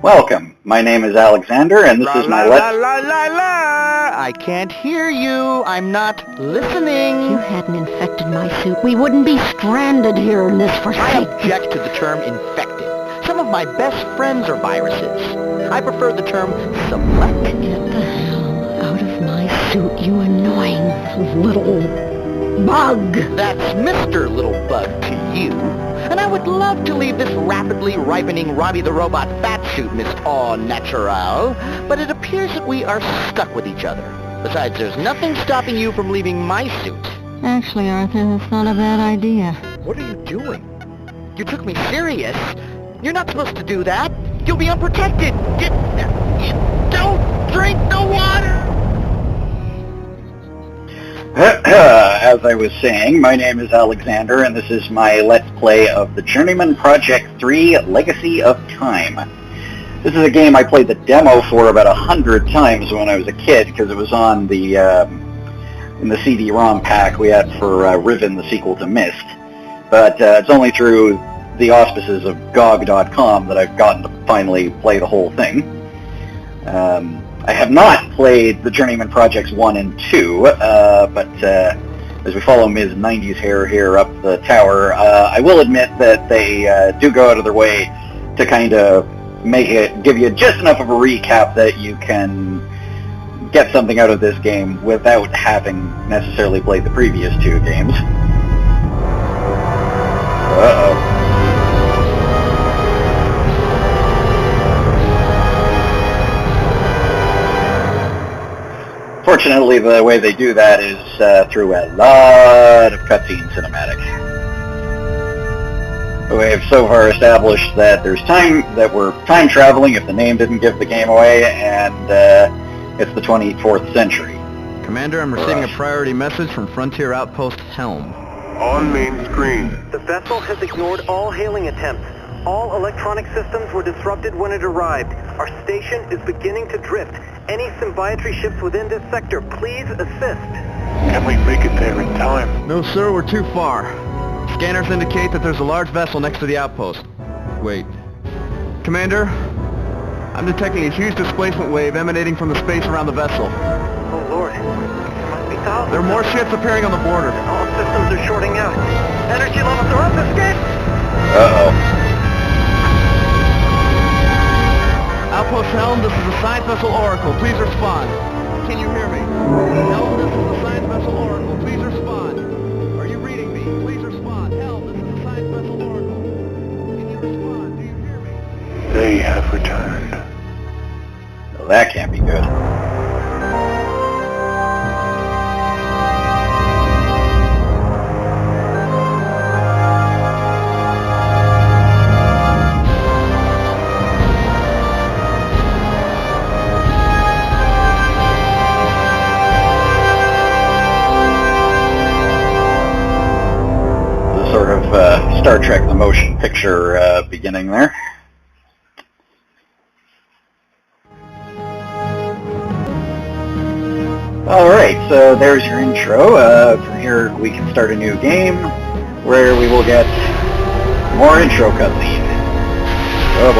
Welcome. My name is Alexander, and this is my la la la la! I can't hear you. I'm not listening. If you hadn't infected my suit, we wouldn't be stranded here in this I forsaken... object to the term infected. Some of my best friends are viruses. I prefer the term selected. Get the hell out of my suit, you annoying little bug. That's Mr. Little Bug to you. And I would love to leave this rapidly ripening Robbie the Robot fat suit, Miss Au Natural, but it appears that we are stuck with each other. Besides, there's nothing stopping you from leaving my suit. Actually, Arthur, that's not a bad idea. What are you doing? You took me serious. You're not supposed to do that. You'll be unprotected. Don't drink the water! As I was saying, my name is Alexander, and this is my Let's Play of the Journeyman Project 3 Legacy of Time. This is a game I played the demo for about 100 times when I was a kid, because it was on the in the CD-ROM pack we had for Riven, the sequel to Myst. But it's only through the auspices of GOG.com that I've gotten to finally play the whole thing. I have not played the Journeyman Projects 1 and 2, but as we follow Ms. 90s hair here up the tower, I will admit that they do go out of their way to kind of give you just enough of a recap that you can get something out of this game without having necessarily played the previous two games. Uh-oh. Fortunately, the way they do that is through a lot of cutscene cinematics. We have so far established that we're time traveling if the name didn't give the game away, and it's the 24th century. Commander, I'm receiving a priority message from Frontier Outpost Helm. On main screen. The vessel has ignored all hailing attempts. All electronic systems were disrupted when it arrived. Our station is beginning to drift. Any symbiometry ships within this sector, please assist. Can we make it there in time? No, sir, we're too far. Scanners indicate that there's a large vessel next to the outpost. Wait. Commander, I'm detecting a huge displacement wave emanating from the space around the vessel. Oh, Lord. There must be thousands. There are more ships appearing on the border. All systems are shorting out. Energy levels are up. Escape! Uh-oh. Outpost Helm, this is the science vessel Oracle. Please respond. Can you hear me? Helm, this is the science vessel Oracle. Please respond. Are you reading me? Please respond. Helm, this is the science vessel Oracle. Can you respond? Do you hear me? They have returned. Well, that can't be good. Star Trek the motion picture beginning there. Alright, so there's your intro. From here we can start a new game where we will get more intro cutscene. Oh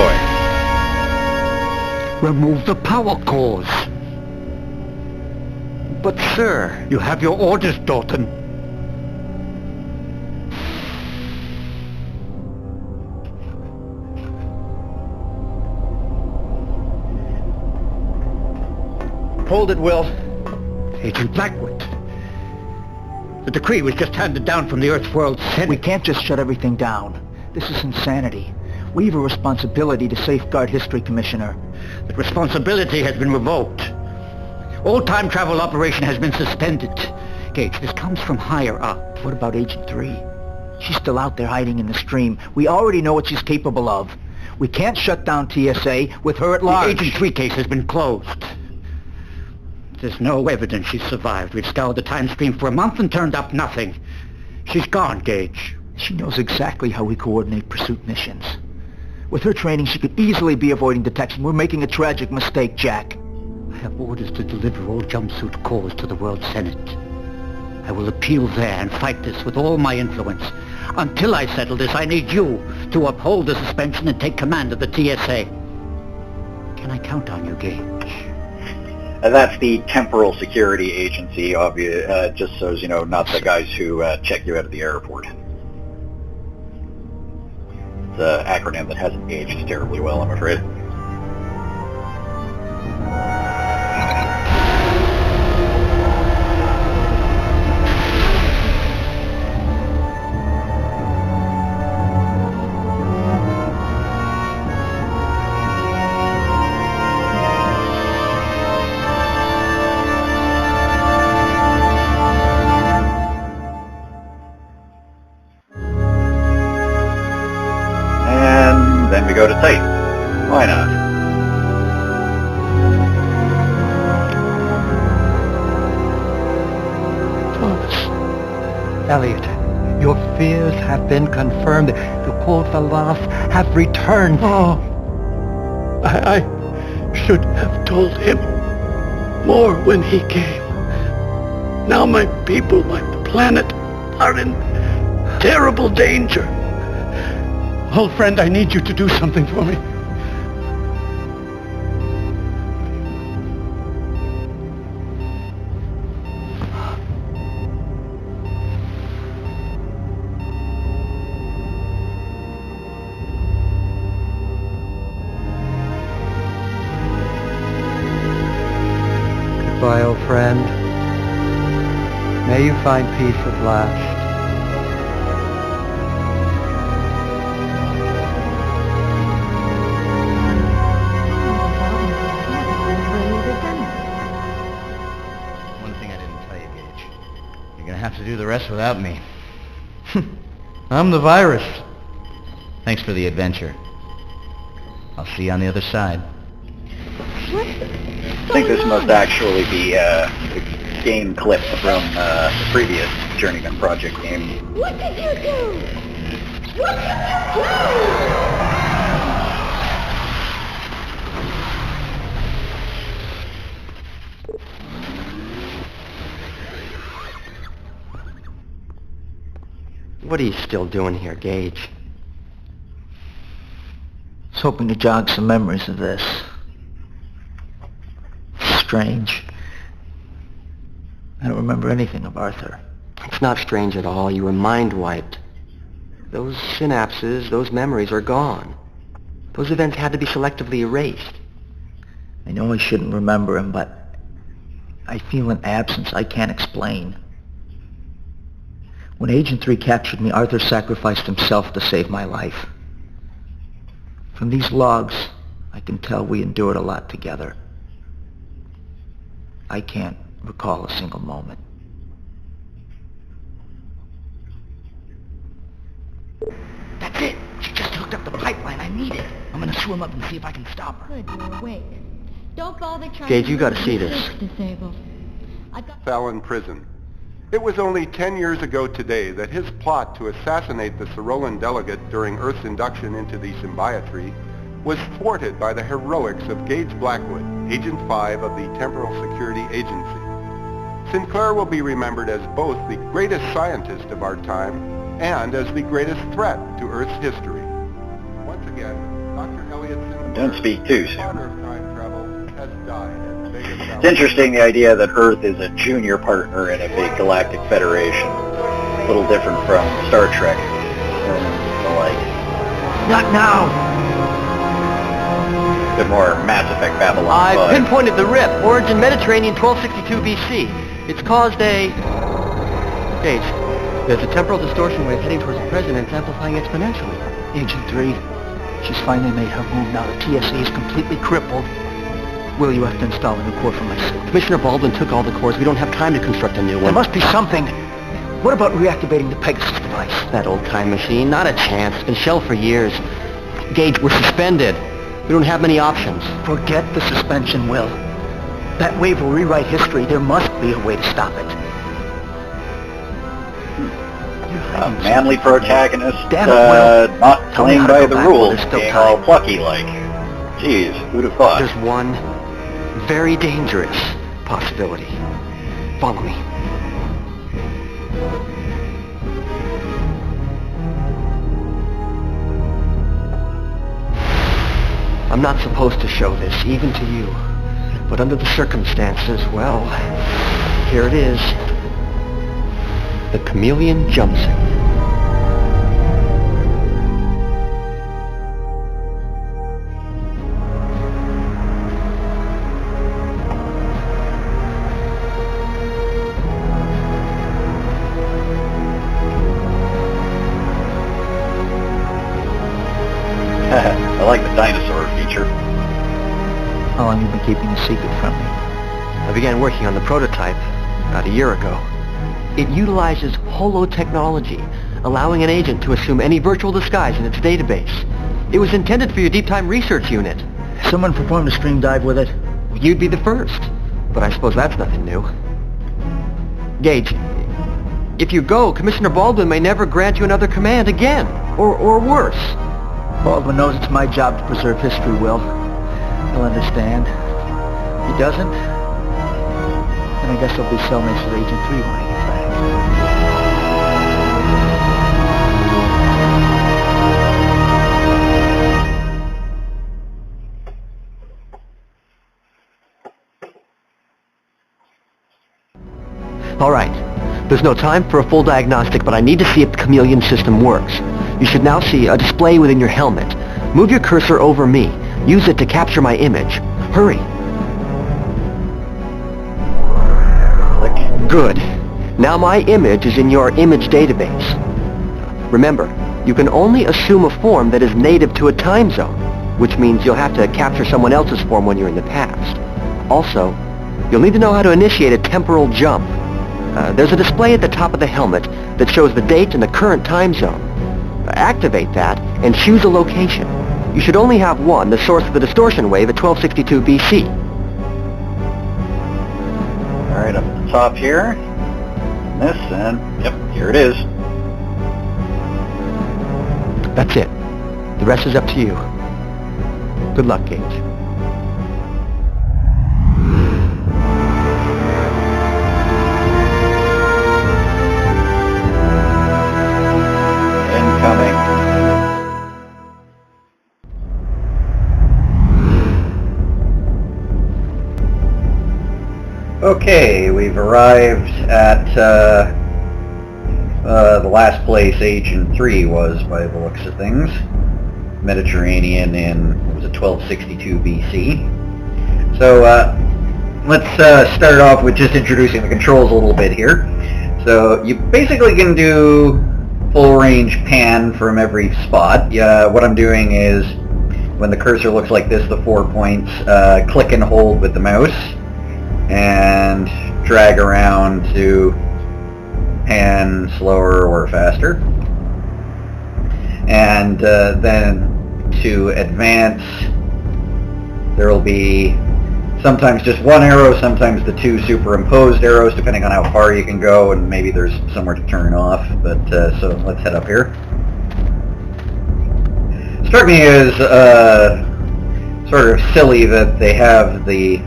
boy. Remove the power cores. But sir, You have your orders, Dalton. Hold it, Will. Agent Blackwood. The decree was just handed down from the Earth World Senate. We can't just shut everything down. This is insanity. We have a responsibility to safeguard history, Commissioner. The responsibility has been revoked. All time travel operation has been suspended. Gage, this comes from higher up. What about Agent 3? She's still out there hiding in the stream. We already know what she's capable of. We can't shut down TSA with her at large. The Agent 3 case has been closed. There's no evidence she's survived. We've scoured the time stream for a month and turned up nothing. She's gone, Gage. She knows exactly how we coordinate pursuit missions. With her training, she could easily be avoiding detection. We're making a tragic mistake, Jack. I have orders to deliver all jumpsuit cores to the World Senate. I will appeal there and fight this with all my influence. Until I settle this, I need you to uphold the suspension and take command of the TSA. Can I count on you, Gage? That's the Temporal Security Agency, just so you know, not the guys who check you out of the airport. It's an acronym that hasn't aged terribly well, I'm afraid. Then we go to Titan. Why not? Thomas. Elliot, your fears have been confirmed. The Porthalas have returned. Oh, I should have told him more when he came. Now my people, my planet, are in terrible danger. Old friend, I need you to do something for me. Goodbye, old friend. May you find peace at last. Have to do the rest without me. I'm the virus. Thanks for the adventure. I'll see you on the other side. I think this must actually be a game clip from the previous Journeyman project game. What did you do? What did you do? What are you still doing here, Gage? I was hoping to jog some memories of this. Strange. I don't remember anything of Arthur. It's not strange at all. You were mind-wiped. Those synapses, those memories are gone. Those events had to be selectively erased. I know I shouldn't remember him, but I feel an absence I can't explain. When Agent 3 captured me, Arthur sacrificed himself to save my life. From these logs, I can tell we endured a lot together. I can't recall a single moment. That's it! She just hooked up the pipeline I needed. I'm gonna swim up and see if I can stop her. Good, you're awake. Don't bother trying Gage, to you gotta make see the this. switch disabled. Fallon Prison. It was only 10 years ago today that his plot to assassinate the Cyrolan delegate during Earth's induction into the Symbiotree was thwarted by the heroics of Gage Blackwood, Agent 5 of the Temporal Security Agency. Sinclair will be remembered as both the greatest scientist of our time and as the greatest threat to Earth's history. Once again, Dr. Elliot Sinclair, Don't speak too father soon. of time travel, has died at Vegas. It's interesting, the idea that Earth is a junior partner in a big galactic federation. A little different from Star Trek and the like. Not now! A bit more Mass Effect Babylon I've 5. pinpointed the rip. Origin Mediterranean 1262 BC. It's caused a... Gage, there's a temporal distortion wave heading towards the present and it's amplifying exponentially. Agent 3, she's finally made her move now. The TSA is completely crippled. Will, you have to install a new core for my suit. Commissioner Baldwin took all the cores. We don't have time to construct a new There one. must be something. What about reactivating the Pegasus device? That old time machine, not a chance. It's been shelved for years. Gage, we're suspended. We don't have many options. Forget the suspension, Will. That wave will rewrite history. There must be a way to stop it. A manly protagonist, Damn it, Will. not Tell me playing how to by go the back while rules, there's still being time. all plucky-like. Jeez, who'd have thought? There's one very dangerous possibility. Follow me. I'm not supposed to show this, even to you. But under the circumstances, well, here it is. The chameleon jumpsuit. I like the dinosaur feature. How long have you been keeping a secret from me? I began working on the prototype about a year ago. It utilizes holotechnology, allowing an agent to assume any virtual disguise in its database. It was intended for your deep time research unit. Someone performed a stream dive with it? You'd be the first, but I suppose that's nothing new. Gage, if you go, Commissioner Baldwin may never grant you another command again, or worse. Baldwin knows it's my job to preserve history, Will. He'll understand. If he doesn't, then I guess I'll be cellmates with Agent 3 when I get back. All right. There's no time for a full diagnostic, but I need to see if the chameleon system works. You should now see a display within your helmet. Move your cursor over me. Use it to capture my image. Hurry. Good. Now my image is in your image database. Remember, you can only assume a form that is native to a time zone, which means you'll have to capture someone else's form when you're in the past. Also, you'll need to know how to initiate a temporal jump. There's a display at the top of the helmet that shows the date and the current time zone. Activate that and choose a location. You should only have one, the source of the distortion wave at 1262 BC. Alright, up at the top here. This, and yep, here it is. That's it. The rest is up to you. Good luck, Gage. Incoming. Okay, we've arrived at the last place Agent 3 was, by the looks of things. Mediterranean in, what was it, 1262 BC. So let's start off with just introducing the controls a little bit here. So you basically can do full range pan from every spot. What I'm doing is, when the cursor looks like this, the 4 points, click and hold with the mouse and drag around to pan slower or faster. And then to advance, there will be sometimes just one arrow, sometimes the two superimposed arrows, depending on how far you can go, and maybe there's somewhere to turn off. But so let's head up here. Struck me as sort of silly that they have the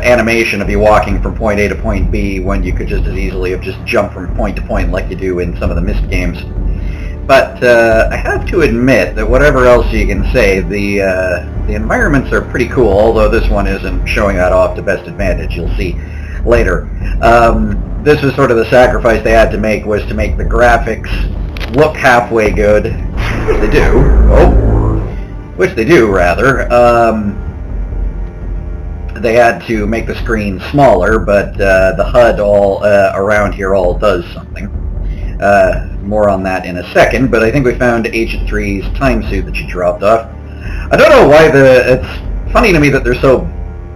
animation of you walking from point A to point B when you could just as easily have just jumped from point to point like you do in some of the Myst games. But I have to admit that whatever else you can say, the environments are pretty cool, although this one isn't showing that off to best advantage, you'll see later. This was sort of the sacrifice they had to make, was to make the graphics look halfway good, which they do. Which they do, rather. They had to make the screen smaller, but the HUD all around here all does something. More on that in a second, but I think we found Agent 3's time suit that she dropped off. I don't know why it's funny to me that they're so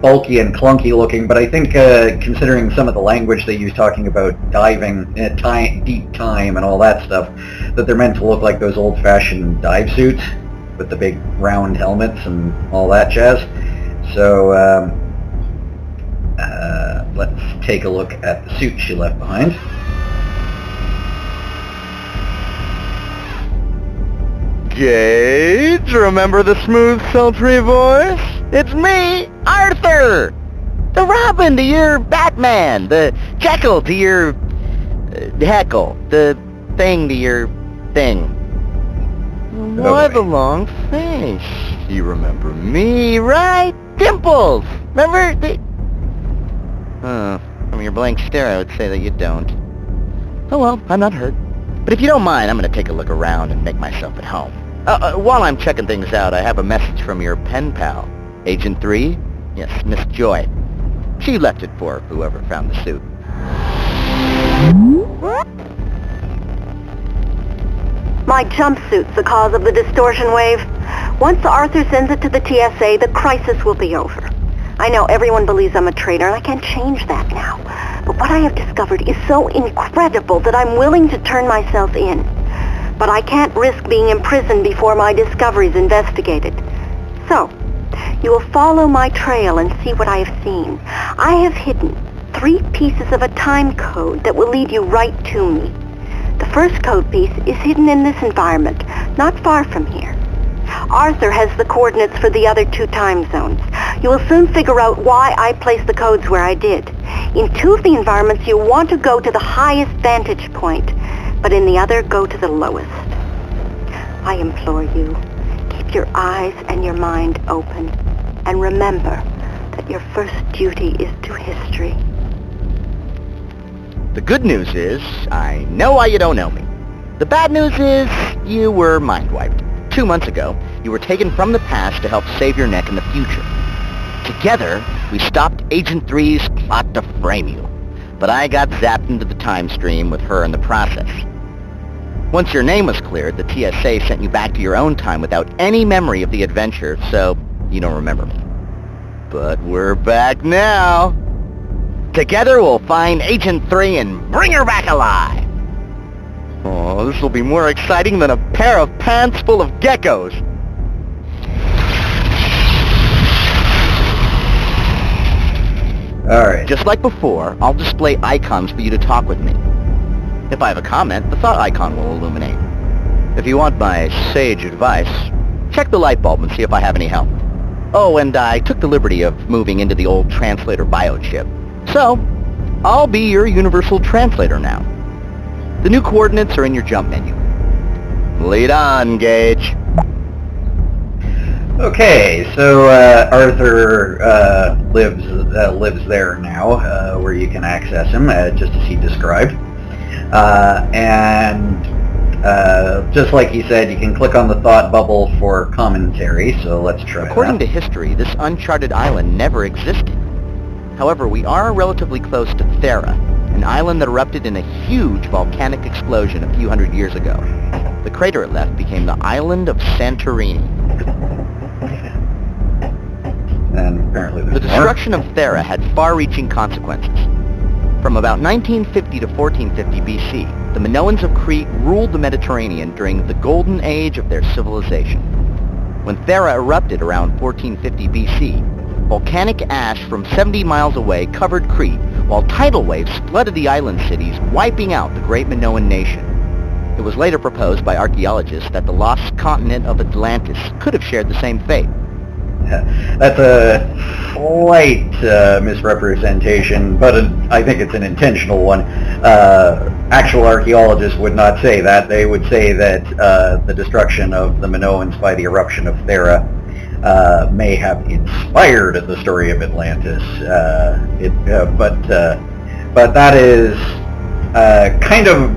bulky and clunky looking, but I think considering some of the language they use talking about diving, deep time and all that stuff, that they're meant to look like those old-fashioned dive suits with the big round helmets and all that jazz. So let's take a look at the suit she left behind. Gage, remember the smooth, sultry voice? It's me, Arthur! The Robin to your Batman, the Jekyll to your Heckle, the Thing to your Thing. Why the long face? You remember me, right? Dimples! Remember? From your blank stare, I would say that you don't. Oh well, I'm not hurt. But if you don't mind, I'm going to take a look around and make myself at home. While I'm checking things out, I have a message from your pen pal. Agent 3? Yes, Miss Joy. She left it for whoever found the suit. My jumpsuit's the cause of the distortion wave. Once Arthur sends it to the TSA, the crisis will be over. I know everyone believes I'm a traitor, and I can't change that now. But what I have discovered is so incredible that I'm willing to turn myself in. But I can't risk being imprisoned before my discovery's investigated. So, you will follow my trail and see what I have seen. I have hidden 3 pieces of a time code that will lead you right to me. The first code piece is hidden in this environment, not far from here. Arthur has the coordinates for the other 2 time zones. You will soon figure out why I placed the codes where I did. In 2 of the environments, you'll want to go to the highest vantage point, but in the other, go to the lowest. I implore you, keep your eyes and your mind open, and remember that your first duty is to history. The good news is, I know why you don't know me. The bad news is, you were mind-wiped. 2 months ago, you were taken from the past to help save your neck in the future. Together, we stopped Agent 3's plot to frame you. But I got zapped into the time stream with her in the process. Once your name was cleared, the TSA sent you back to your own time without any memory of the adventure, so you don't remember me. But we're back now. Together we'll find Agent 3 and bring her back alive. Oh, this will be more exciting than a pair of pants full of geckos. Alright. Just like before, I'll display icons for you to talk with me. If I have a comment, the thought icon will illuminate. If you want my sage advice, check the light bulb and see if I have any help. Oh, and I took the liberty of moving into the old translator biochip. So, I'll be your universal translator now. The new coordinates are in your jump menu. Lead on, Gage. Okay, so Arthur lives there now, where you can access him, just as he described. And just like he said, you can click on the thought bubble for commentary, so let's try According to history, this uncharted island never existed. However, we are relatively close to Thera, an island that erupted in a huge volcanic explosion a few hundred years ago. The crater it left became the island of Santorini. And apparently the destruction of Thera had far-reaching consequences. From about 1950 to 1450 BC, the Minoans of Crete ruled the Mediterranean during the golden age of their civilization. When Thera erupted around 1450 BC, volcanic ash from 70 miles away covered Crete, while tidal waves flooded the island cities, wiping out the great Minoan nation. It was later proposed by archaeologists that the lost continent of Atlantis could have shared the same fate. That's a slight misrepresentation, but I think it's an intentional one. Actual archaeologists would not say that. They would say that the destruction of the Minoans by the eruption of Thera may have inspired the story of Atlantis. But that is kind of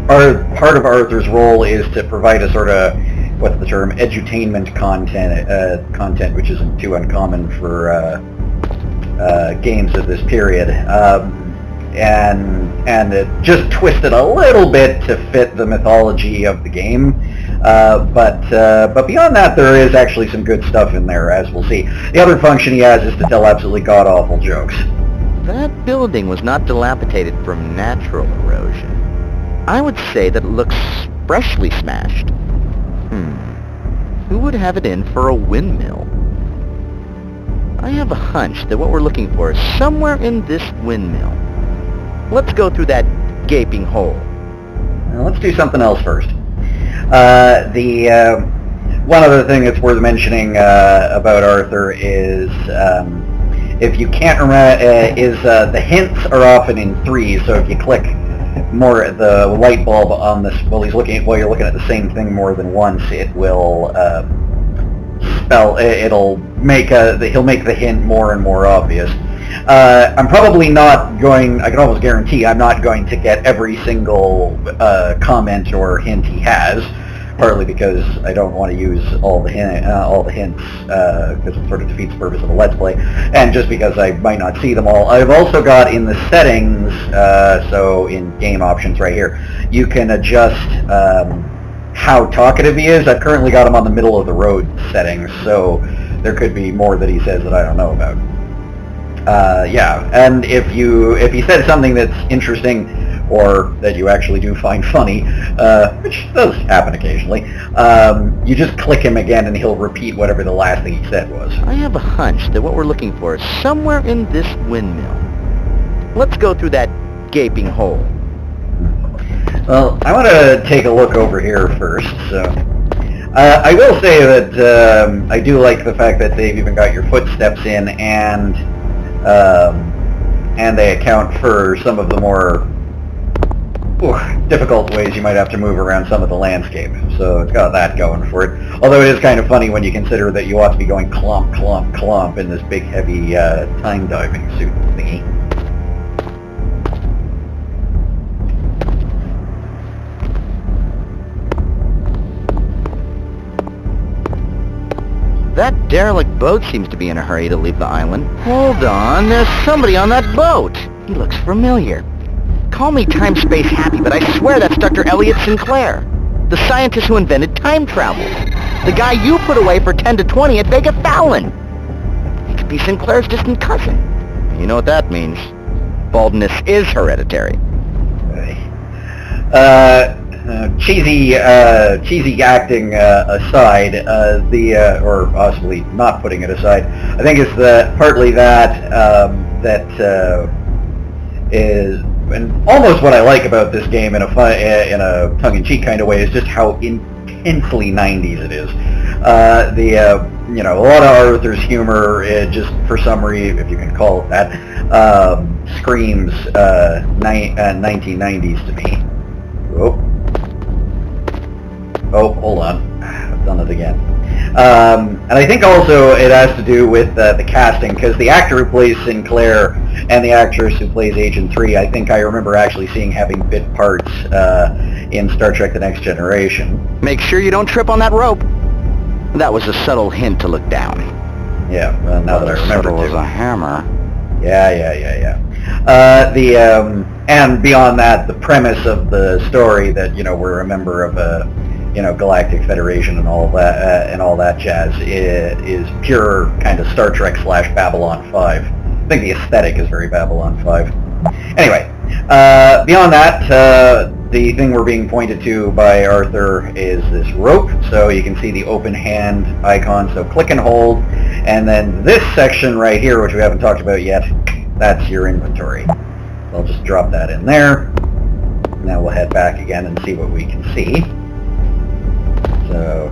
part of Arthur's role is to provide a sort of, what's the term, edutainment content, which isn't too uncommon for games of this period, and it just twisted a little bit to fit the mythology of the game, but beyond that, there is actually some good stuff in there, as we'll see. The other function he has is to tell absolutely god-awful jokes. That building was not dilapidated from natural erosion. I would say that it looks freshly smashed. Who would have it in for a windmill? I have a hunch that what we're looking for is somewhere in this windmill. Let's go through that gaping hole. Now, let's do something else first. One other thing that's worth mentioning about Arthur is, if you can't remember, the hints are often in threes, so if you click the light bulb on this, while you're looking at the same thing more than once, it will it'll make he'll make the hint more and more obvious. I'm probably not going, I can almost guarantee I'm not going to get every single comment or hint he has, partly because I don't want to use all the hints, because it sort of defeats the purpose of a Let's Play, and just because I might not see them all. I've also got in the settings, so in game options right here, you can adjust how talkative he is. I've currently got him on the middle of the road settings, so there could be more that he says that I don't know about. Yeah, and if he said something that's interesting, or that you actually do find funny, which does happen occasionally, you just click him again and he'll repeat whatever the last thing he said was. I have a hunch that what we're looking for is somewhere in this windmill. Let's go through that gaping hole. Well, I want to take a look over here first, so... I will say that I do like the fact that they've even got your footsteps in, and they account for some of the more difficult ways you might have to move around some of the landscape. So it's got that going for it. Although it is kind of funny when you consider that you ought to be going clomp, clomp, clomp in this big, heavy time diving suit thingy. That derelict boat seems to be in a hurry to leave the island. Hold on, there's somebody on that boat. He looks familiar. Call me time-space happy, but I swear that's Dr. Elliot Sinclair, the scientist who invented time travel. The guy you put away for 10 to 20 at Vega Fallon. He could be Sinclair's distant cousin. You know what that means. Baldness is hereditary. Cheesy acting aside, or possibly not putting it aside, I think it's partly that is, and almost what I like about this game in a tongue-in-cheek kind of way, is just how intensely 90s it is. You know, a lot of Arthur's humor, just for some reason, if you can call it that, screams 1990s to me. Oh, hold on. I've done it again. And I think also it has to do with the casting, because the actor who plays Sinclair and the actress who plays Agent 3, I think I remember actually seeing having bit parts in Star Trek The Next Generation. Make sure you don't trip on that rope. That was a subtle hint to look down. Yeah, well, now that I remember it was a hammer. Yeah. And beyond that, the premise of the story that, you know, we're a member of a, you know, Galactic Federation and all that jazz, is pure kind of Star Trek / Babylon 5. I think the aesthetic is very Babylon 5. Anyway, beyond that, the thing we're being pointed to by Arthur is this rope, so you can see the open hand icon, so click and hold, and then this section right here, which we haven't talked about yet, that's your inventory. So I'll just drop that in there. Now we'll head back again and see what we can see. So,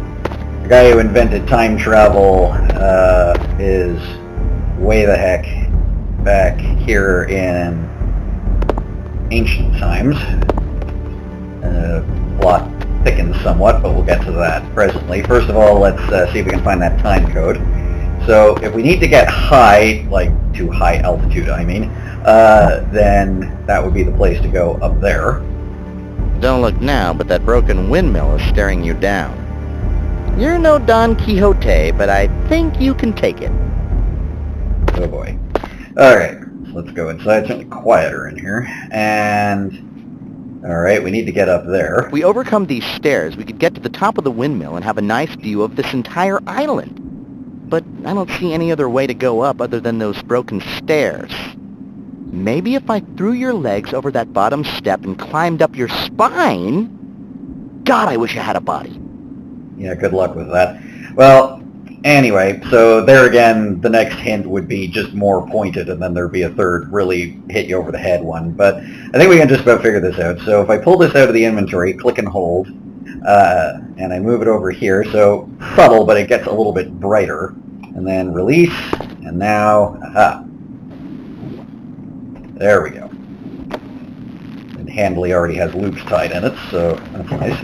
the guy who invented time travel is way the heck back here in ancient times. Plot thickens somewhat, but we'll get to that presently. First of all, let's see if we can find that time code. So, if we need to get high, like to high altitude, I mean, then that would be the place to go up there. Don't look now, but that broken windmill is staring you down. You're no Don Quixote, but I think you can take it. Oh boy. Alright, let's go inside. It's certainly quieter in here. And... alright, we need to get up there. If we overcome these stairs, we could get to the top of the windmill and have a nice view of this entire island. But I don't see any other way to go up other than those broken stairs. Maybe if I threw your legs over that bottom step and climbed up your spine... God, I wish I had a body. Yeah, good luck with that. Well, anyway, so there again, the next hint would be just more pointed, and then there'd be a third really hit you over the head one. But I think we can just about figure this out. So if I pull this out of the inventory, click and hold, and I move it over here, so subtle, but it gets a little bit brighter. And then release, and now, aha. There we go. And handily already has loops tied in it, so that's nice.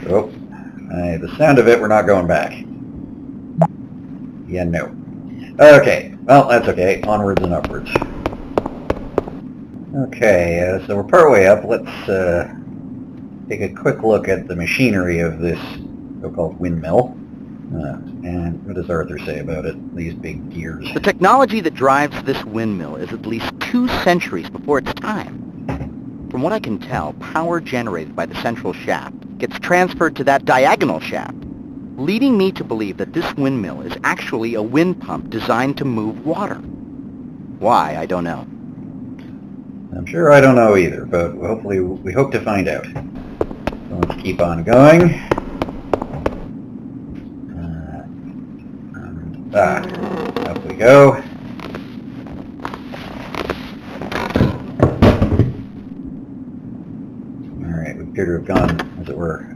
Oh, the sound of it, we're not going back. Yeah, no. Okay, well, that's okay. Onwards and upwards. Okay, so we're partway up. Let's take a quick look at the machinery of this so-called windmill. And what does Arthur say about it? These big gears. The technology that drives this windmill is at least 2 centuries before its time. From what I can tell, power generated by the central shaft gets transferred to that diagonal shaft, leading me to believe that this windmill is actually a wind pump designed to move water. Why, I don't know. I'm sure I don't know either, but hopefully we hope to find out. So let's keep on going. Up we go. Alright, we appear to have gone, as it were,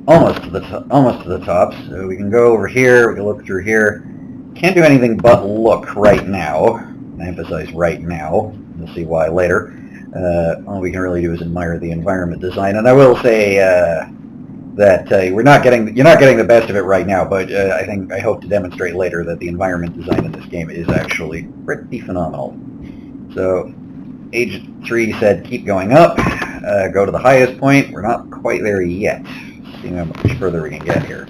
almost to the top. So we can go over here, we can look through here. Can't do anything but look right now. I emphasize right now. We'll see why later. All we can really do is admire the environment design, and I will say that you're not getting the best of it right now, but I hope to demonstrate later that the environment design in this game is actually pretty phenomenal. So Agent 3 said keep going up, go to the highest point. We're not quite there yet. See how much further we can get here.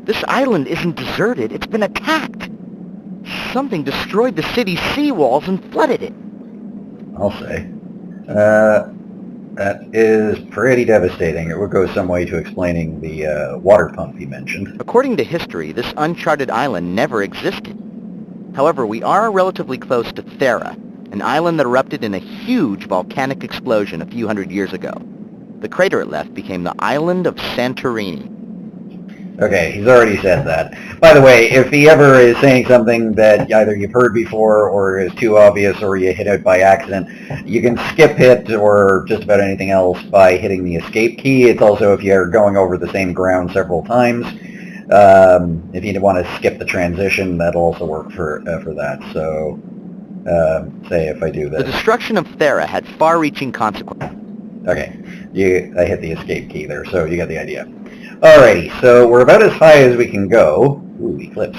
This island isn't deserted, it's been attacked. Something destroyed the city's seawalls and flooded it. I'll say. That is pretty devastating. It would go some way to explaining the water pump you mentioned. According to history, this uncharted island never existed. However, we are relatively close to Thera, an island that erupted in a huge volcanic explosion a few hundred years ago. The crater it left became the island of Santorini. Okay, he's already said that. By the way, if he ever is saying something that either you've heard before or is too obvious or you hit it by accident, you can skip it or just about anything else by hitting the escape key. It's also if you're going over the same ground several times. If you want to skip the transition, that'll also work for that. So, say if I do this. The destruction of Thera had far-reaching consequences. Okay, I hit the escape key there, so you get the idea. Alrighty, so we're about as high as we can go. Ooh, eclipse.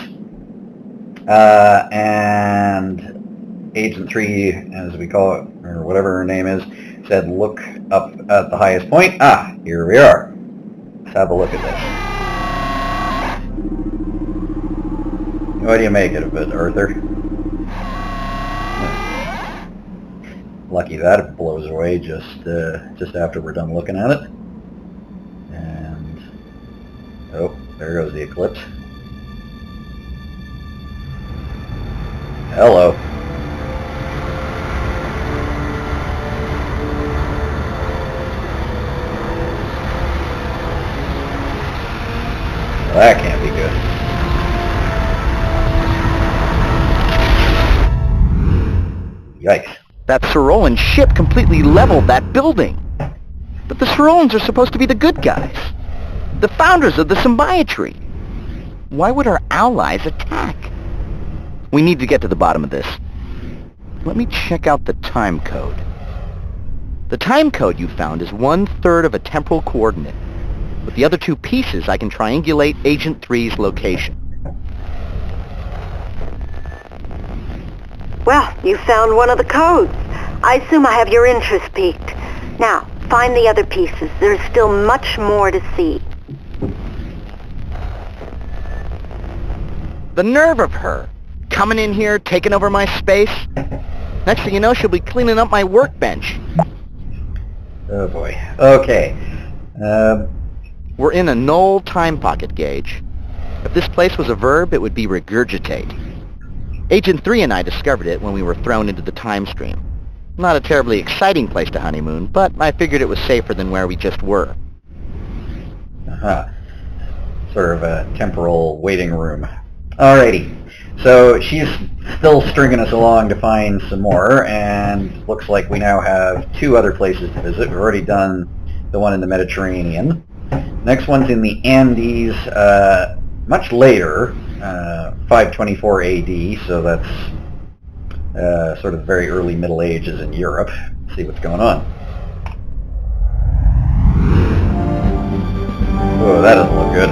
And Agent 3, as we call it, or whatever her name is, said look up at the highest point. Ah, here we are. Let's have a look at this. What do you make of it, Arthur? Lucky that it blows away just after we're done looking at it. Oh, there goes the eclipse. Hello. Well, that can't be good. Yikes. That Cyrolan ship completely leveled that building. But the Cyrolans are supposed to be the good guys. The founders of the symbiotree. Why would our allies attack? We need to get to the bottom of this. Let me check out the time code. The time code you found is 1/3 of a temporal coordinate. With the other 2 pieces, I can triangulate Agent 3's location. Well, you found one of the codes. I assume I have your interest piqued. Now, find the other pieces. There's still much more to see. The nerve of her! Coming in here, taking over my space. Next thing you know, she'll be cleaning up my workbench. Oh boy. Okay. We're in a null time pocket, Gage. If this place was a verb, it would be regurgitate. Agent 3 and I discovered it when we were thrown into the time stream. Not a terribly exciting place to honeymoon, but I figured it was safer than where we just were. Uh-huh. Sort of a temporal waiting room. Alrighty. So she's still stringing us along to find some more, and looks like we now have 2 other places to visit. We've already done the one in the Mediterranean. Next one's in the Andes, much later, 524 AD, so that's sort of very early Middle Ages in Europe. Let's see what's going on. Oh, that doesn't look good.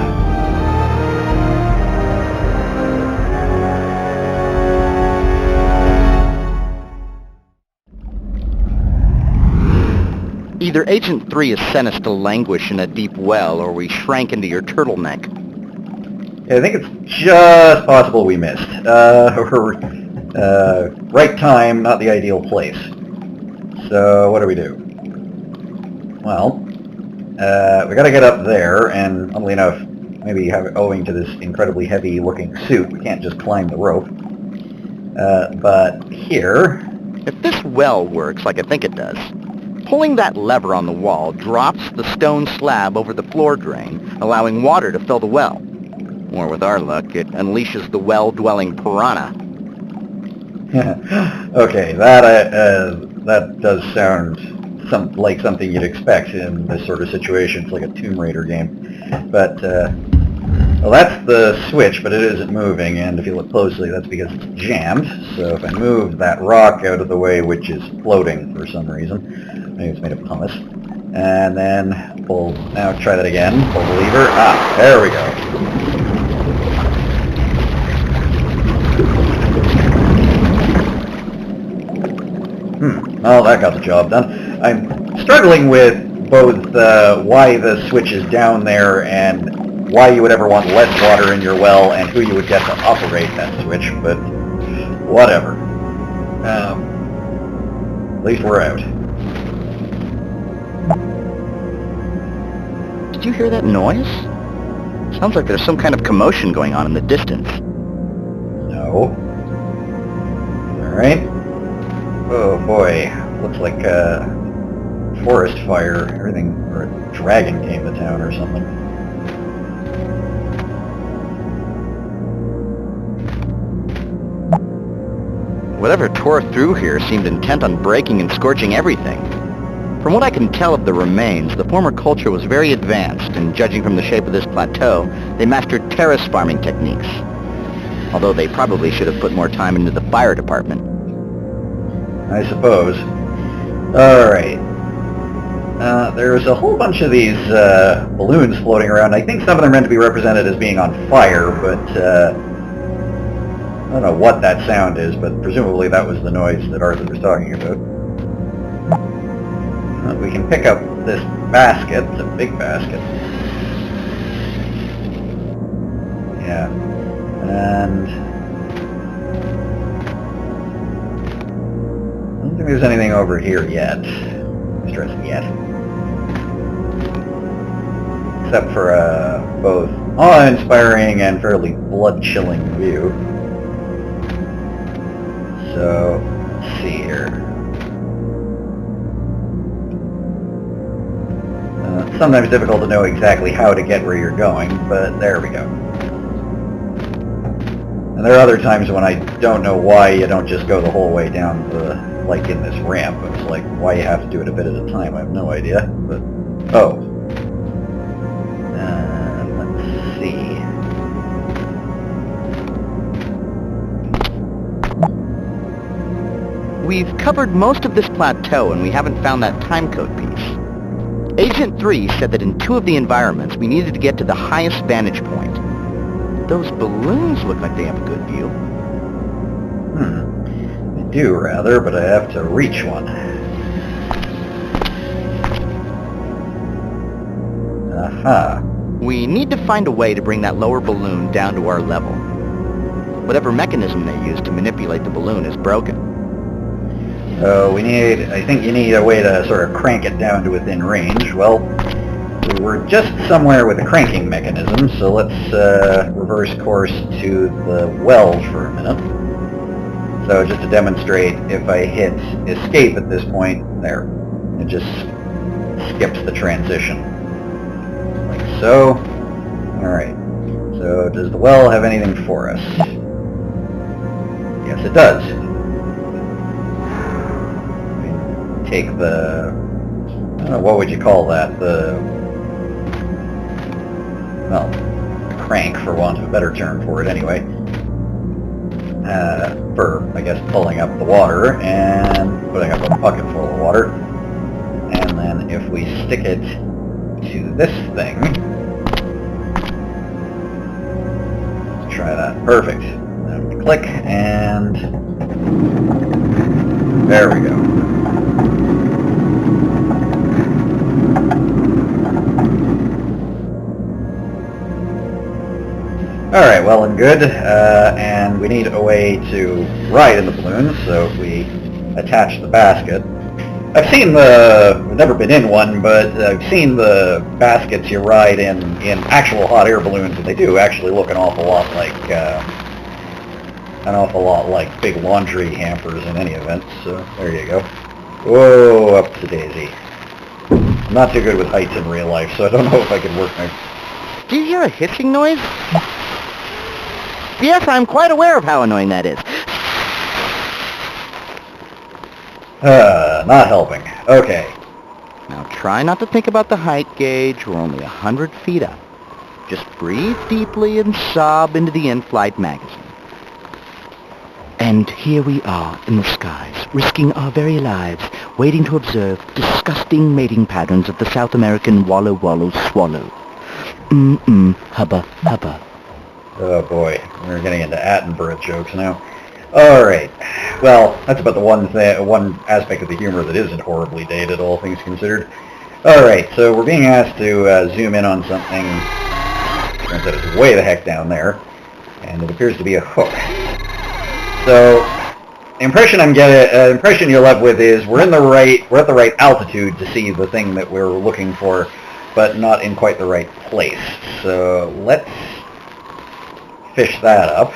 Either Agent 3 has sent us to languish in a deep well, or we shrank into your turtleneck. Yeah, I think it's just possible we missed. Right time, not the ideal place. So, what do we do? Well, we gotta get up there, and oddly enough, maybe owing to this incredibly heavy-looking suit, we can't just climb the rope. But here... If this well works like I think it does, pulling that lever on the wall drops the stone slab over the floor drain, allowing water to fill the well. Or with our luck, it unleashes the well-dwelling piranha. Okay, that does sound like something you'd expect in this sort of situation. It's like a Tomb Raider game. But, well, that's the switch, but it isn't moving, and if you look closely, that's because it's jammed. So if I move that rock out of the way, which is floating for some reason, maybe it's made of pumice, and then pull, now try that again, pull the lever, there we go. Well, that got the job done. I'm struggling with both why the switch is down there and why you would ever want less water in your well and who you would get to operate that switch, but whatever. At least we're out. Did you hear that noise? Sounds like there's some kind of commotion going on in the distance. No. Alright. Oh boy, looks like a forest fire. Everything, or a dragon came to town or something. Whatever tore through here seemed intent on breaking and scorching everything. From what I can tell of the remains, the former culture was very advanced, and judging from the shape of this plateau, they mastered terrace farming techniques. Although they probably should have put more time into the fire department. I suppose. Alright. There's a whole bunch of these balloons floating around. I think some of them are meant to be represented as being on fire, but I don't know what that sound is, but presumably that was the noise that Arthur was talking about. We can pick up this basket. It's a big basket. Yeah. And I don't think there's anything over here yet. Stress yet. Except for a both awe-inspiring and fairly blood-chilling view. So, let's see here. Sometimes difficult to know exactly how to get where you're going, but there we go. And there are other times when I don't know why you don't just go the whole way down the, like in this ramp. It's like, why you have to do it a bit at a time, I have no idea, but, oh. Let's see. We've covered most of this plateau and we haven't found that timecode piece. Agent 3 said that in 2 of the environments we needed to get to the highest vantage point. Those balloons look like they have a good view. They do, rather, but I have to reach one. Aha. We need to find a way to bring that lower balloon down to our level. Whatever mechanism they use to manipulate the balloon is broken. So I think you need a way to sort of crank it down to within range. Well, we were just somewhere with a cranking mechanism, so let's reverse course to the well for a minute. So just to demonstrate, if I hit escape at this point, there, it just skips the transition. Like so. Alright. So does the well have anything for us? Yes, it does. Take the, I don't know, what would you call that? The well, a crank, for want of a better term for it anyway, for, I guess, pulling up the water and putting up a bucket full of water. And then if we stick it to this thing, let's try that. Perfect. Then we click, and there we go. Alright, well and good, and we need a way to ride in the balloon, so if we attach the basket. I've seen I've never been in one, but I've seen the baskets you ride in actual hot air balloons, and they do actually look an awful lot like big laundry hampers in any event, so there you go. Whoa, up to Daisy. I'm not too good with heights in real life, so I don't know if I could work my... Do you hear a hissing noise? Yes, I'm quite aware of how annoying that is. Not helping. Okay. Now try not to think about the height gauge. We're only 100 feet up. Just breathe deeply and sob into the in-flight magazine. And here we are in the skies, risking our very lives, waiting to observe disgusting mating patterns of the South American wallow-wallow swallow. Hubba, hubba. Oh boy, we're getting into Attenborough jokes now. Alright, well, that's about the one aspect of the humor that isn't horribly dated, all things considered. Alright, so we're being asked to zoom in on something. Turns out it's way the heck down there, and it appears to be a hook. So, the impression you're left with is we're at the right altitude to see the thing that we're looking for, but not in quite the right place. So let's fish that up.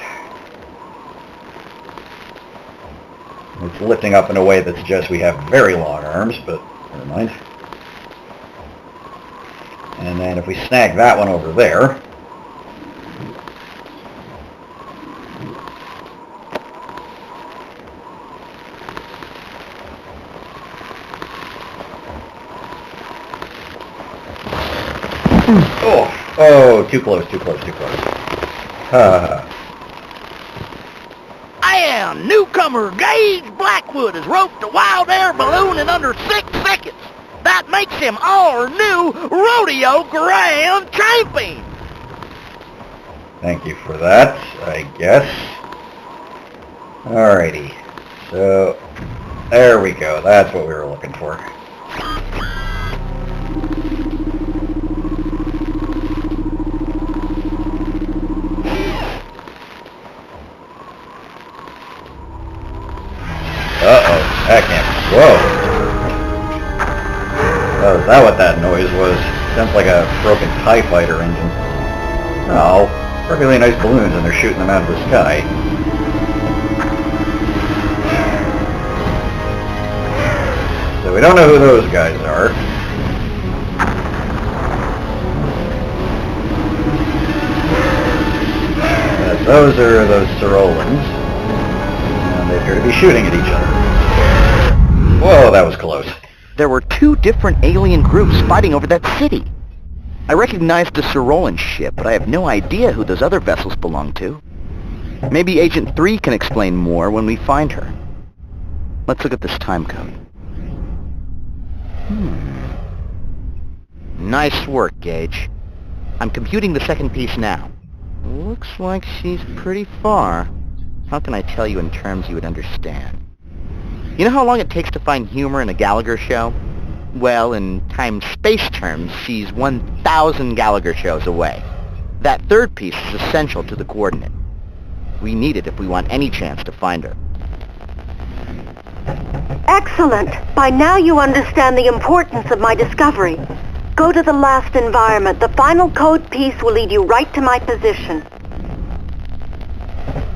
It's lifting up in a way that suggests we have very long arms, but never mind. And then if we snag that one over there, oh, too close. And newcomer Gage Blackwood has roped a wild air balloon in under 6 seconds. That makes him our new rodeo grand champion. Thank you for that, I guess. Alrighty. So, there we go. That's what we were looking for. Uh-oh, that can't... Whoa! Oh, is that what that noise was? Sounds like a broken TIE fighter engine. Oh, perfectly nice balloons and they're shooting them out of the sky. So we don't know who those guys are. Those are those Sirolans. They appear to be shooting at each other. Whoa, that was close. There were 2 different alien groups fighting over that city. I recognized the Sirolan ship, but I have no idea who those other vessels belong to. Maybe Agent 3 can explain more when we find her. Let's look at this time code. Nice work, Gage. I'm computing the second piece now. Looks like she's pretty far. How can I tell you in terms you would understand? You know how long it takes to find humor in a Gallagher show? Well, in time-space terms, she's 1,000 Gallagher shows away. That third piece is essential to the coordinate. We need it if we want any chance to find her. Excellent. By now you understand the importance of my discovery. Go to the last environment. The final code piece will lead you right to my position.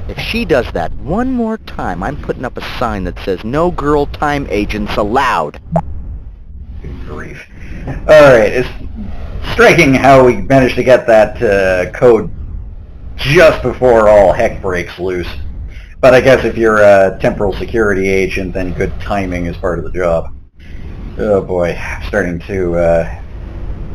If she does that one more time, I'm putting up a sign that says no girl time agents allowed. Good grief. Alright, it's striking how we managed to get that code just before all heck breaks loose. But I guess if you're a temporal security agent, then good timing is part of the job. Oh boy, starting to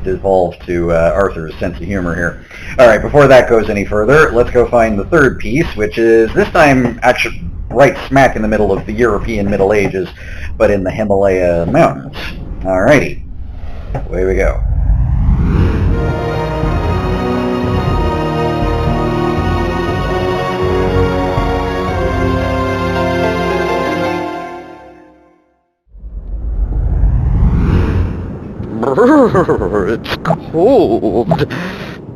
devolve to Arthur's sense of humor here. Alright, before that goes any further, let's go find the third piece, which is this time actually right smack in the middle of the European Middle Ages, but in the Himalaya mountains. Alrighty, away we go. It's cold.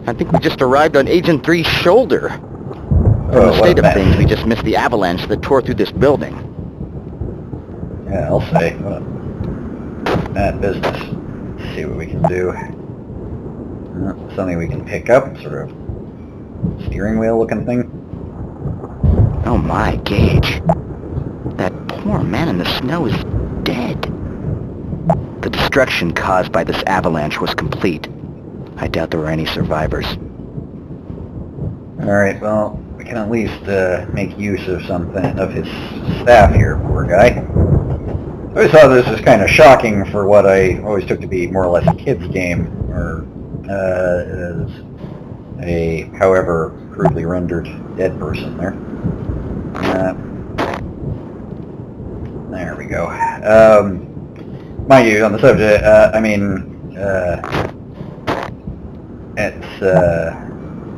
I think we just arrived on Agent 3's shoulder. In the state of things, we just missed the avalanche that tore through this building. Yeah, I'll say. What a mad business. Let's see what we can do. Something we can pick up, sort of steering wheel looking thing. Oh my, Gage. That poor man in the snow is dead. The destruction caused by this avalanche was complete. I doubt there were any survivors. Alright, well, we can at least make use of something of his staff here, poor guy. I always thought this was kind of shocking for what I always took to be more or less a kid's game, or as a, however crudely rendered, dead person there. There we go. Mind you, on the subject, I mean, it's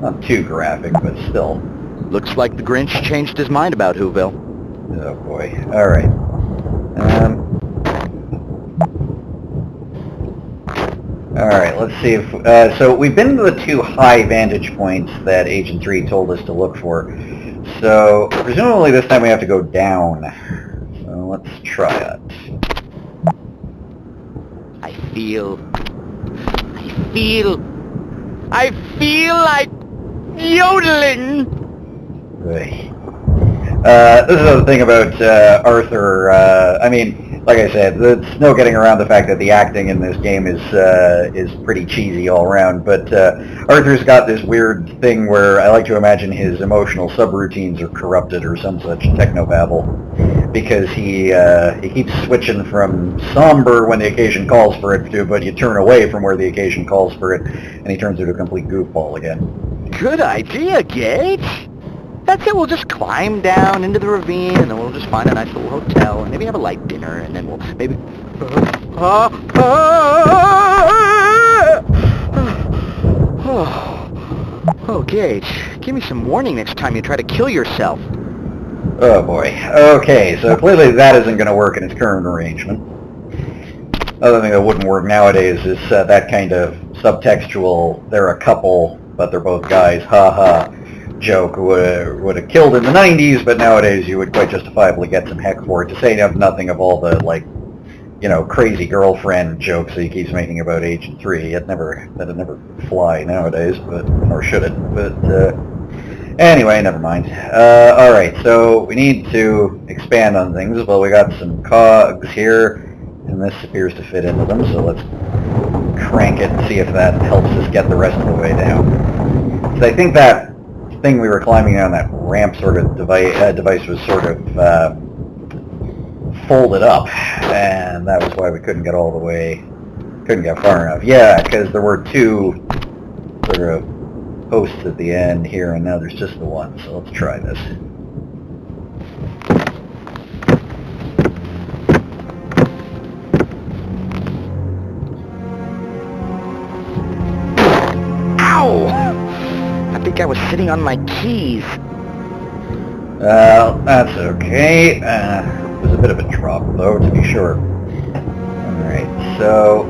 not too graphic, but still. Looks like the Grinch changed his mind about Whoville. Oh boy. Alright. Alright, let's see if... so we've been to the two high vantage points that Agent 3 told us to look for. So, presumably this time we have to go down. So let's try it. I feel like yodeling! This is the thing about Arthur. I mean, like I said, there's no getting around the fact that the acting in this game is pretty cheesy all around, but Arthur's got this weird thing where I like to imagine his emotional subroutines are corrupted or some such technobabble, because he keeps switching from somber when the occasion calls for it to, but you turn away from where the occasion calls for it, and he turns into a complete goofball again. Good idea, Gage! That's it, we'll just climb down into the ravine, and then we'll just find a nice little hotel, and maybe have a light dinner, and then we'll maybe... Oh, Gage, give me some warning next time you try to kill yourself. Oh boy. Okay, so clearly that isn't going to work in its current arrangement. Other thing that wouldn't work nowadays is that kind of subtextual, they're a couple, but they're both guys, ha-ha, joke would have killed in the 90s, but nowadays you would quite justifiably get some heck for it, to say nothing of all the, like, you know, crazy girlfriend jokes that he keeps making about Agent 3. That'd never fly nowadays, but, nor should it, but, anyway, never mind. Alright, so we need to expand on things. Well, we got some cogs here, and this appears to fit into them, so let's crank it and see if that helps us get the rest of the way down. So I think that thing we were climbing on, that ramp sort of device was sort of folded up, and that was why we couldn't get all the way, couldn't get far enough. Yeah, because there were two sort of posts at the end here, and now there's just the one, so let's try this. Ow! I think I was sitting on my keys. Well, that's okay. It was a bit of a drop, though, to be sure. Alright, so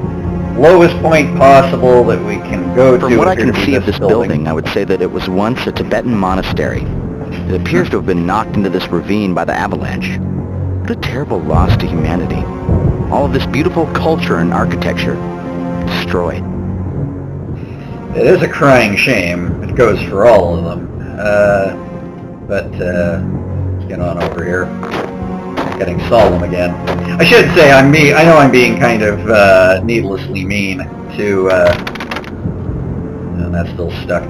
lowest point possible that we can go to... From what I can see of this building, I would say that it was once a Tibetan monastery. It appears to have been knocked into this ravine by the avalanche. What a terrible loss to humanity. All of this beautiful culture and architecture destroyed. It is a crying shame. It goes for all of them. But let's get on over here. Getting solemn again. I should say I know I'm being kind of needlessly mean to... and that's still stuck.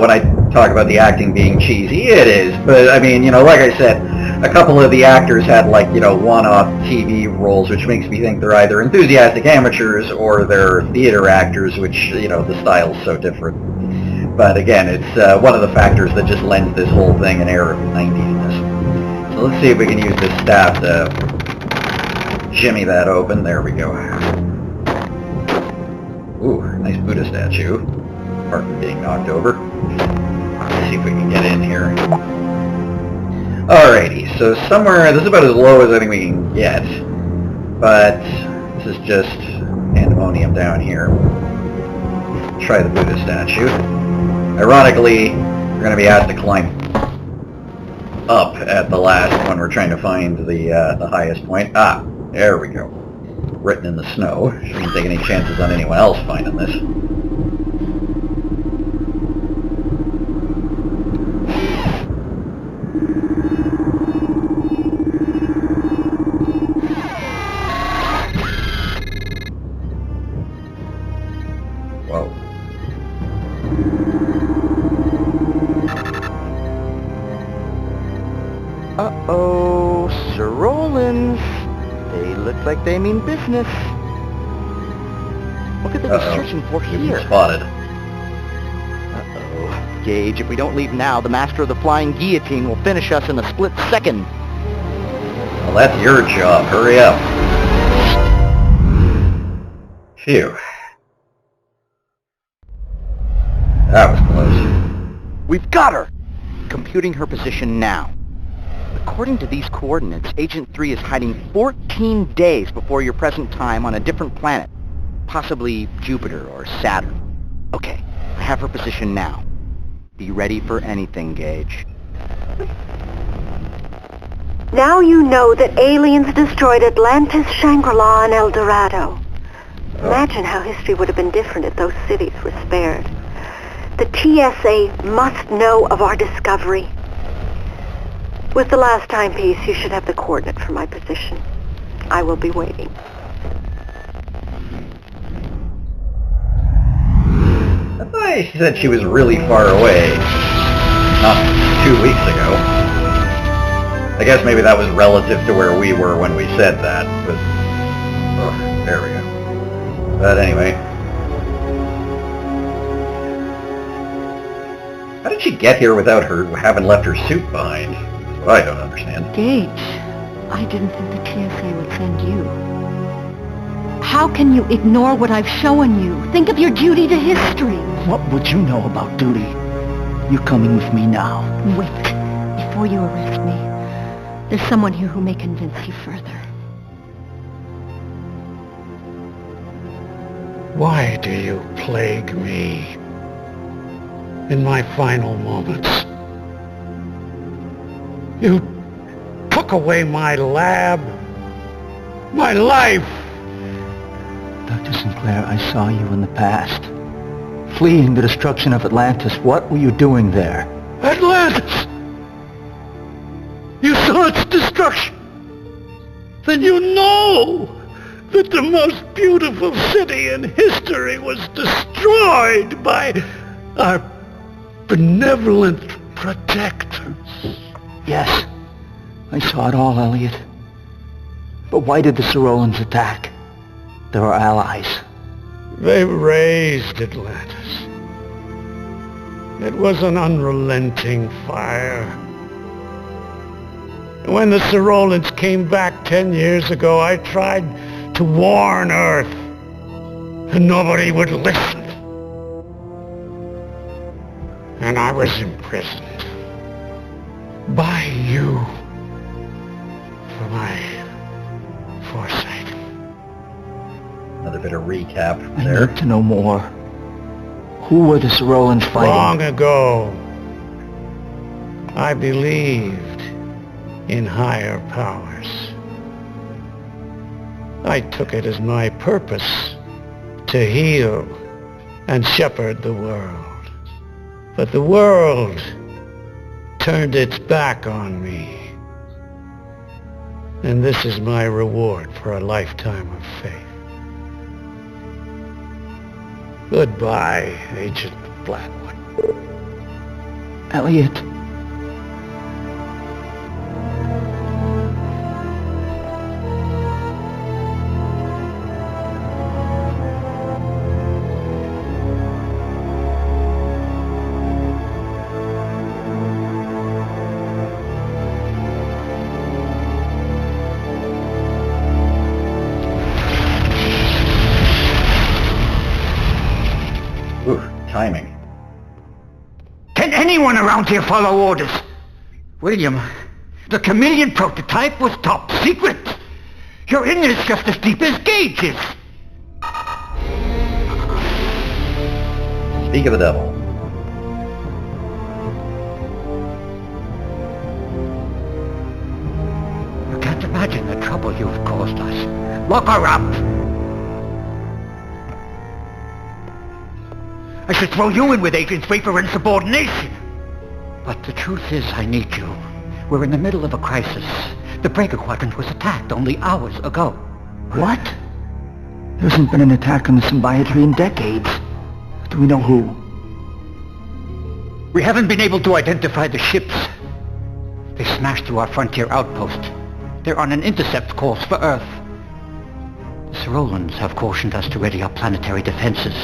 When I talk about the acting being cheesy, it is. But I mean, you know, like I said, a couple of the actors had, like, you know, one-off TV roles, which makes me think they're either enthusiastic amateurs or they're theater actors, which, you know, the style's so different. But again, it's one of the factors that just lends this whole thing an air of 90s-ness. So let's see if we can use this staff to shimmy that open. There we go. Ooh, nice Buddha statue. Apart from being knocked over. Let's see if we can get in here. Alrighty, so somewhere, this is about as low as I think we can get. But this is just pandemonium down here. Try the Buddha statue. Ironically, we're going to be asked to climb up at the last when we're trying to find the highest point. Ah, there we go. Written in the snow. Shouldn't take any chances on anyone else finding this. Whoa. Uh-oh, Sirolans. They look like they mean business. What could they be searching for here? Spotted. Uh-oh. Gage, if we don't leave now, the master of the flying guillotine will finish us in a split second. Well, that's your job. Hurry up. Phew. That was close. We've got her! Computing her position now. According to these coordinates, Agent 3 is hiding 14 days before your present time on a different planet. Possibly Jupiter or Saturn. Okay, I have her position now. Be ready for anything, Gage. Now you know that aliens destroyed Atlantis, Shangri-La, and El Dorado. Imagine how history would have been different if those cities were spared. The TSA must know of our discovery. With the last timepiece, you should have the coordinate for my position. I will be waiting. I thought she said she was really far away. Not 2 weeks ago. I guess maybe that was relative to where we were when we said that. But, oh, there we go. But anyway. How did she get here without her having left her suit behind? I don't understand. Gage, I didn't think the TSA would send you. How can you ignore what I've shown you? Think of your duty to history. What would you know about duty? You coming with me now? Wait, before you arrest me. There's someone here who may convince you further. Why do you plague me in my final moments? You took away my lab, my life. Dr. Sinclair, I saw you in the past. Fleeing the destruction of Atlantis. What were you doing there? Atlantis! You saw its destruction. Then you know that the most beautiful city in history was destroyed by our benevolent protectors. Yes, I saw it all, Elliot. But why did the Sirolans attack? They're our allies. They razed Atlantis. It was an unrelenting fire. When the Sirolans came back 10 years ago, I tried to warn Earth, and nobody would listen. And I was imprisoned. By you. For my foresight. Another bit of recap I there. need to know more. Who were the Sirolans fighting? Long ago, I believed in higher powers. I took it as my purpose to heal and shepherd the world. But the world turned its back on me. And this is my reward for a lifetime of faith. Goodbye, Agent Blackwood. Elliot. timing. Can anyone around here follow orders? William, the chameleon prototype was top secret. You're in this just as deep as Gage is. Speak of the devil. You can't imagine the trouble you've caused us. Lock her up! I should throw you in with Agent 3 for insubordination. But the truth is, I need you. We're in the middle of a crisis. The Breaker Quadrant was attacked only hours ago. What? There hasn't been an attack on the Symbiotry in decades. Do we know who? We haven't been able to identify the ships. They smashed through our frontier outpost. They're on an intercept course for Earth. The Cyrolans have cautioned us to ready our planetary defenses,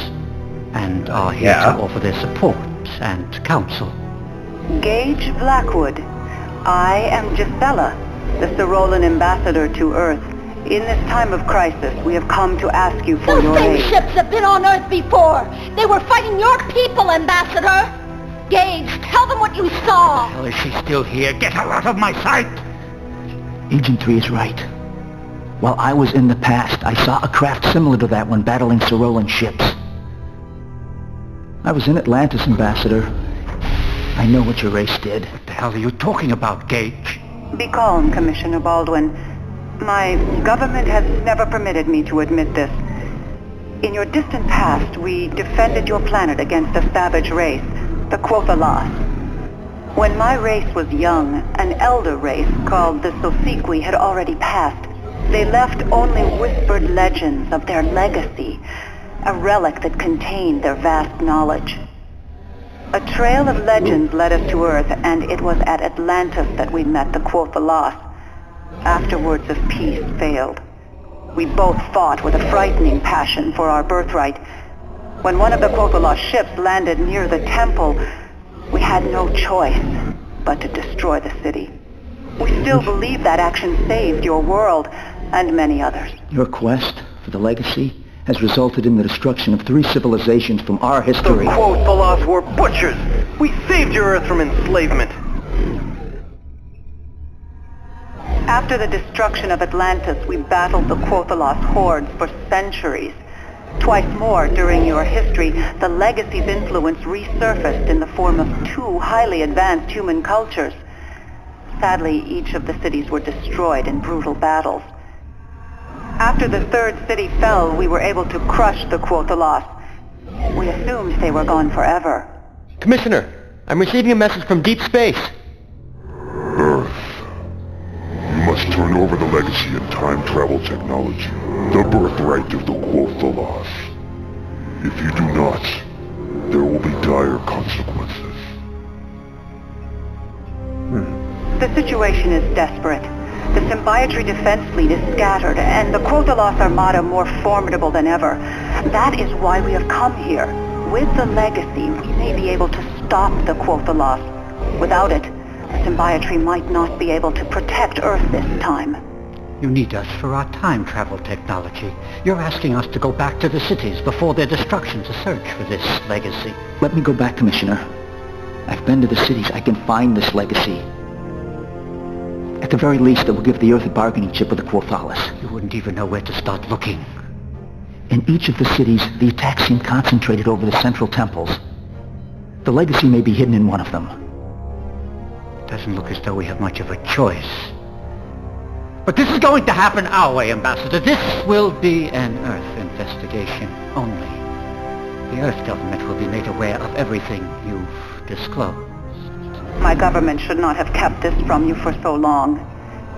and are here to offer their support and counsel. Gage Blackwood, I am Gisela, the Cyrolan ambassador to Earth. In this time of crisis, we have come to ask you for your aid. Those same ships have been on Earth before. They were fighting your people, Ambassador. Gage, tell them what you saw. Hell, is she still here? Get her out of my sight! Agent 3 is right. While I was in the past, I saw a craft similar to that one battling Cyrolan ships. I was in Atlantis, Ambassador. I know what your race did. What the hell are you talking about, Gage? Be calm, Commissioner Baldwin. My government has never permitted me to admit this. In your distant past, we defended your planet against a savage race, the Quothalas. When my race was young, an elder race called the Sosequi had already passed. They left only whispered legends of their legacy, a relic that contained their vast knowledge. A trail of legends led us to Earth, and it was at Atlantis that we met the Quothalas. Afterwards of peace failed. We both fought with a frightening passion for our birthright. When one of the Quothalas ships landed near the temple, we had no choice but to destroy the city. We still believe that action saved your world and many others. Your quest for the legacy has resulted in the destruction of 3 civilizations from our history. The Quothalas were butchers! We saved your Earth from enslavement! After the destruction of Atlantis, we battled the Quothalas hordes for centuries. Twice more during your history, the legacy's influence resurfaced in the form of 2 highly advanced human cultures. Sadly, each of the cities were destroyed in brutal battles. After the 3rd city fell, we were able to crush the Quothalas. We assumed they were gone forever. Commissioner, I'm receiving a message from deep space. Earth. You must turn over the legacy and time travel technology, the birthright of the Quothalas. If you do not, there will be dire consequences. The situation is desperate. The Symbiotry defense fleet is scattered, and the Quothalas Armada more formidable than ever. That is why we have come here. With the legacy, we may be able to stop the Quothalas. Without it, the Symbiotry might not be able to protect Earth this time. You need us for our time travel technology. You're asking us to go back to the cities before their destruction to search for this legacy. Let me go back, Commissioner. I've been to the cities. I can find this legacy. At the very least, it will give the Earth a bargaining chip with the Quothalas. You wouldn't even know where to start looking. In each of the cities, the attacks seem concentrated over the central temples. The legacy may be hidden in one of them. Doesn't look as though we have much of a choice. But this is going to happen our way, Ambassador. This will be an Earth investigation only. The Earth government will be made aware of everything you've disclosed. My government should not have kept this from you for so long.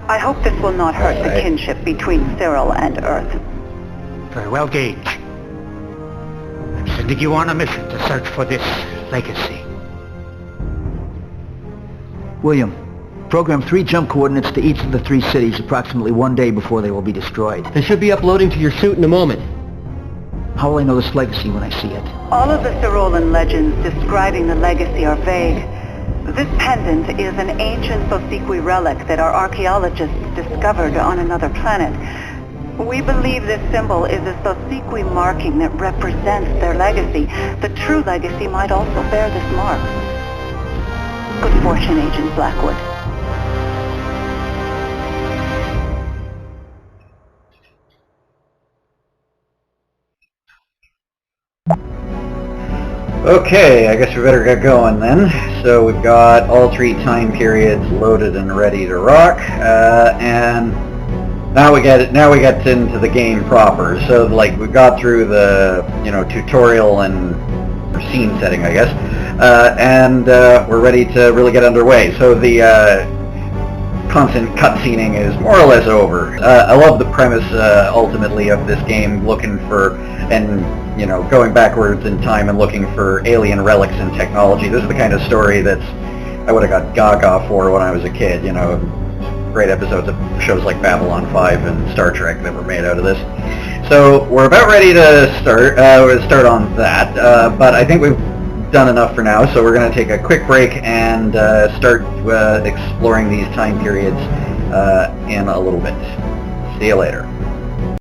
I hope this will not hurt the kinship between Cyril and Earth. Very well, Gage. I'm sending you on a mission to search for this legacy. William, program 3 jump coordinates to each of the 3 cities approximately 1 day before they will be destroyed. They should be uploading to your suit in a moment. How will I know this legacy when I see it? All of the Cyrolan legends describing the legacy are vague. This pendant is an ancient Sosequi relic that our archaeologists discovered on another planet. We believe this symbol is a Sosequi marking that represents their legacy. The true legacy might also bear this mark. Good fortune, Agent Blackwood. Okay, I guess we better get going then. So we've got all 3 time periods loaded and ready to rock, and now we get into the game proper. So like we got through the tutorial and scene setting, I guess, and we're ready to really get underway. So the constant cutscening is more or less over. I love the premise ultimately of this game, looking for going backwards in time and looking for alien relics and technology. This is the kind of story that I would have got gaga for when I was a kid. Great episodes of shows like Babylon 5 and Star Trek that were made out of this. So we're about ready to start on that, but I think we've done enough for now, so we're going to take a quick break and start exploring these time periods in a little bit. See you later.